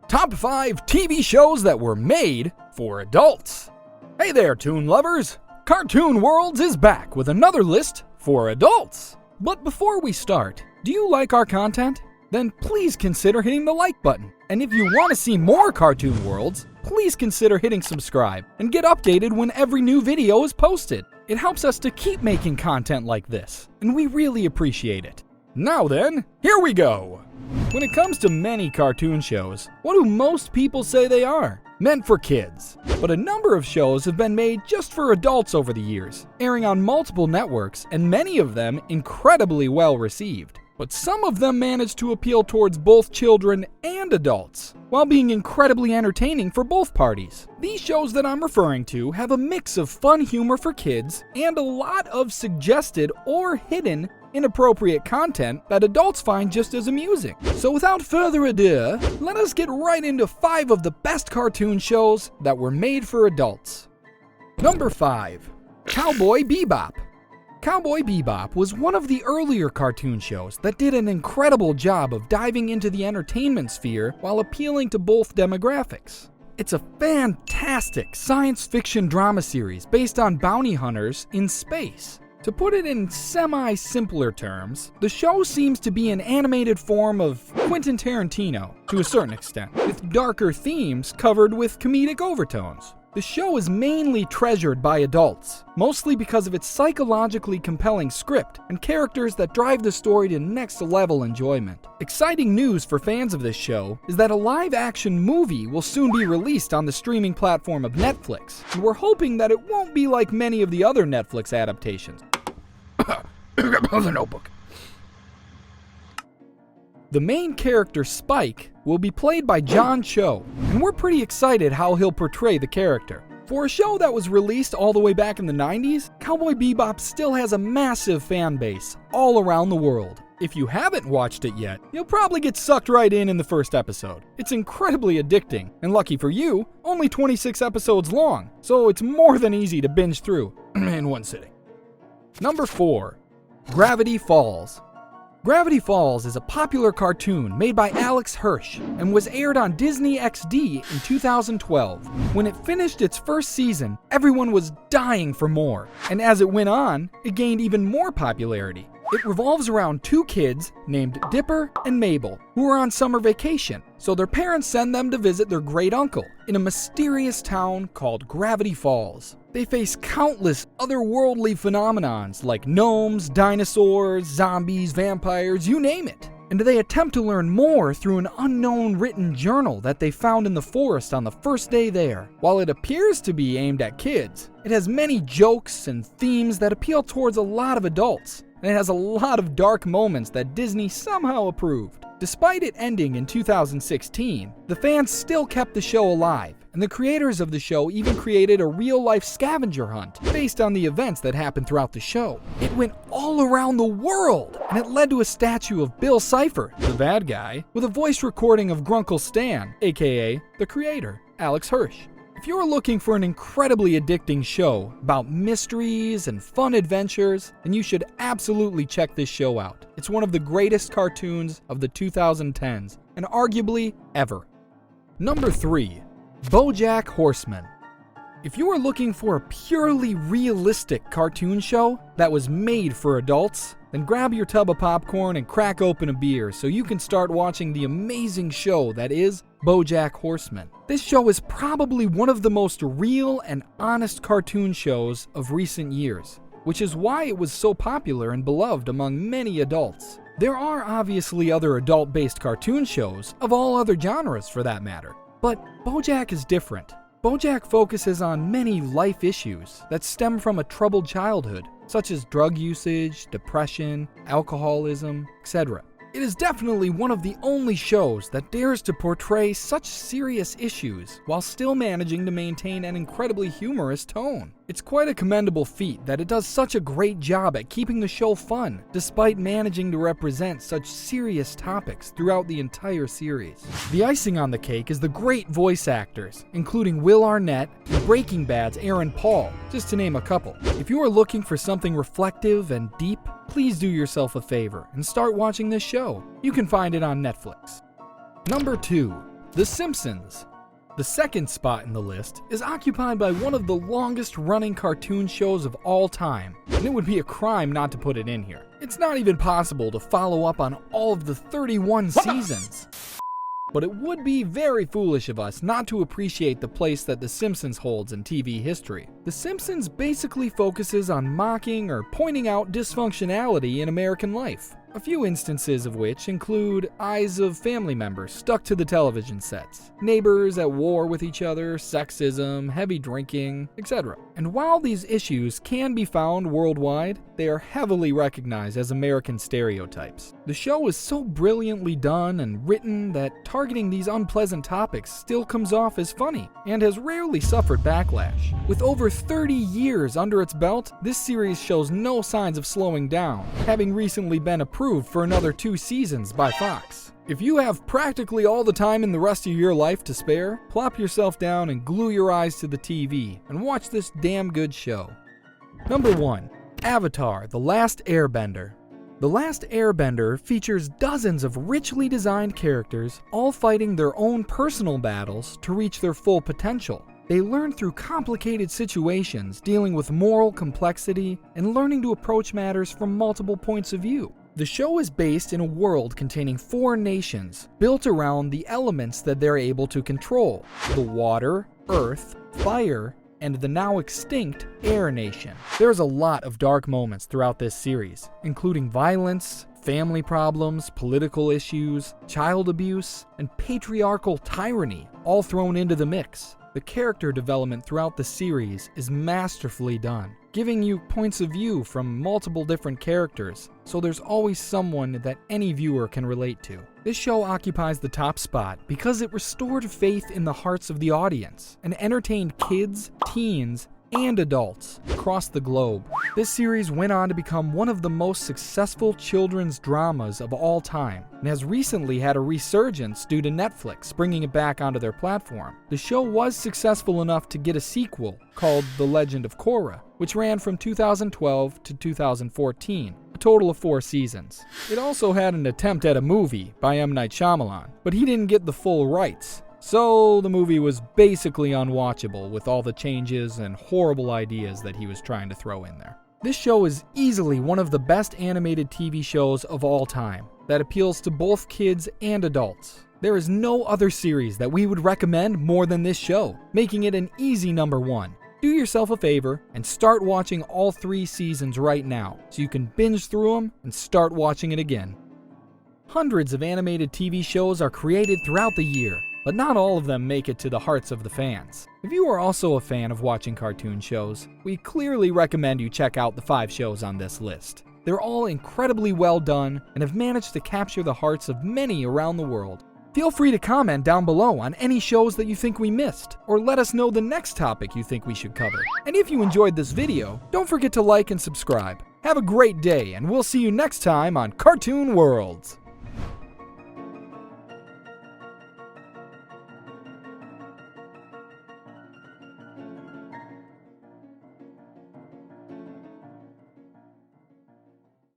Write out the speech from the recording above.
Top 5 TV shows that were made for adults. Hey there, toon lovers! CartoonWorldz is back with another list for adults. But before we start, do you like our content? Then please consider hitting the like button. And if you want to see more CartoonWorldz, please consider hitting subscribe and get updated when every new video is posted. It helps us to keep making content like this, and we really appreciate it. Now then, here we go! When it comes to many cartoon shows, what do most people say they are? Meant for kids. But a number of shows have been made just for adults over the years, airing on multiple networks, and many of them incredibly well received. But some of them manage to appeal towards both children and adults, while being incredibly entertaining for both parties. These shows that I'm referring to have a mix of fun humor for kids and a lot of suggested or hidden inappropriate content that adults find just as amusing. So without further ado, let us get right into 5 of the best cartoon shows that were made for adults. Number 5. Cowboy Bebop. Cowboy Bebop was one of the earlier cartoon shows that did an incredible job of diving into the entertainment sphere while appealing to both demographics. It's a fantastic science fiction drama series based on bounty hunters in space. To put it in semi-simpler terms, the show seems to be an animated form of Quentin Tarantino, to a certain extent, with darker themes covered with comedic overtones. The show is mainly treasured by adults, mostly because of its psychologically compelling script and characters that drive the story to next-level enjoyment. Exciting news for fans of this show is that a live-action movie will soon be released on the streaming platform of Netflix, and we're hoping that it won't be like many of the other Netflix adaptations. The Notebook. The main character, Spike, will be played by John Cho, and we're pretty excited how he'll portray the character. For a show that was released all the way back in the 90s, Cowboy Bebop still has a massive fan base all around the world. If you haven't watched it yet, you'll probably get sucked right in the first episode. It's incredibly addicting, and lucky for you, only 26 episodes long, so it's more than easy to binge through in one sitting. Number 4. Gravity Falls. Gravity Falls is a popular cartoon made by Alex Hirsch and was aired on Disney XD in 2012. When it finished its first season, everyone was dying for more, and as it went on, it gained even more popularity. It revolves around 2 kids named Dipper and Mabel who are on summer vacation, so their parents send them to visit their great uncle in a mysterious town called Gravity Falls. They face countless otherworldly phenomenons like gnomes, dinosaurs, zombies, vampires, you name it. And they attempt to learn more through an unknown written journal that they found in the forest on the first day there. While it appears to be aimed at kids, it has many jokes and themes that appeal towards a lot of adults. And it has a lot of dark moments that Disney somehow approved. Despite it ending in 2016, the fans still kept the show alive, and the creators of the show even created a real-life scavenger hunt based on the events that happened throughout the show. It went all around the world, and it led to a statue of Bill Cipher, the bad guy, with a voice recording of Grunkle Stan, aka the creator, Alex Hirsch. If you're looking for an incredibly addicting show about mysteries and fun adventures, then you should absolutely check this show out. It's one of the greatest cartoons of the 2010s, and arguably ever. Number 3. BoJack Horseman. If you are looking for a purely realistic cartoon show that was made for adults, then grab your tub of popcorn and crack open a beer so you can start watching the amazing show that is BoJack Horseman. This show is probably one of the most real and honest cartoon shows of recent years, which is why it was so popular and beloved among many adults. There are obviously other adult-based cartoon shows, of all other genres for that matter, but BoJack is different. BoJack focuses on many life issues that stem from a troubled childhood, such as drug usage, depression, alcoholism, etc. It is definitely one of the only shows that dares to portray such serious issues while still managing to maintain an incredibly humorous tone. It's quite a commendable feat that it does such a great job at keeping the show fun, despite managing to represent such serious topics throughout the entire series. The icing on the cake is the great voice actors, including Will Arnett and Breaking Bad's Aaron Paul, just to name a couple. If you are looking for something reflective and deep, please do yourself a favor and start watching this show. You can find it on Netflix. Number 2. The Simpsons. The second spot in the list is occupied by one of the longest running cartoon shows of all time, and it would be a crime not to put it in here. It's not even possible to follow up on all of the 31 seasons. But it would be very foolish of us not to appreciate the place that The Simpsons holds in TV history. The Simpsons basically focuses on mocking or pointing out dysfunctionality in American life. A few instances of which include eyes of family members stuck to the television sets, neighbors at war with each other, sexism, heavy drinking, etc. And while these issues can be found worldwide, they are heavily recognized as American stereotypes. The show is so brilliantly done and written that targeting these unpleasant topics still comes off as funny, and has rarely suffered backlash. With over 30 years under its belt, this series shows no signs of slowing down, having recently been approved for another 2 seasons by Fox. If you have practically all the time in the rest of your life to spare, plop yourself down and glue your eyes to the TV and watch this damn good show. Number 1. Avatar: The Last Airbender. The Last Airbender features dozens of richly designed characters, all fighting their own personal battles to reach their full potential. They learn through complicated situations, dealing with moral complexity, and learning to approach matters from multiple points of view. The show is based in a world containing 4 nations, built around the elements that they're able to control: the water, earth, fire, and the now extinct Air Nation. There's a lot of dark moments throughout this series, including violence, family problems, political issues, child abuse, and patriarchal tyranny, all thrown into the mix. The character development throughout the series is masterfully done, giving you points of view from multiple different characters, so there's always someone that any viewer can relate to. This show occupies the top spot because it restored faith in the hearts of the audience and entertained kids, teens, and adults across the globe. This series went on to become one of the most successful children's dramas of all time, and has recently had a resurgence due to Netflix bringing it back onto their platform. The show was successful enough to get a sequel called The Legend of Korra, which ran from 2012 to 2014, a total of 4 seasons. It also had an attempt at a movie by M. Night Shyamalan, but he didn't get the full rights. So the movie was basically unwatchable with all the changes and horrible ideas that he was trying to throw in there. This show is easily one of the best animated TV shows of all time that appeals to both kids and adults. There is no other series that we would recommend more than this show, making it an easy number 1. Do yourself a favor and start watching all 3 seasons right now so you can binge through them and start watching it again. Hundreds of animated TV shows are created throughout the year, but not all of them make it to the hearts of the fans. If you are also a fan of watching cartoon shows, we clearly recommend you check out the 5 shows on this list. They're all incredibly well done and have managed to capture the hearts of many around the world. Feel free to comment down below on any shows that you think we missed, or let us know the next topic you think we should cover. And if you enjoyed this video, don't forget to like and subscribe. Have a great day, and we'll see you next time on CartoonWorldz.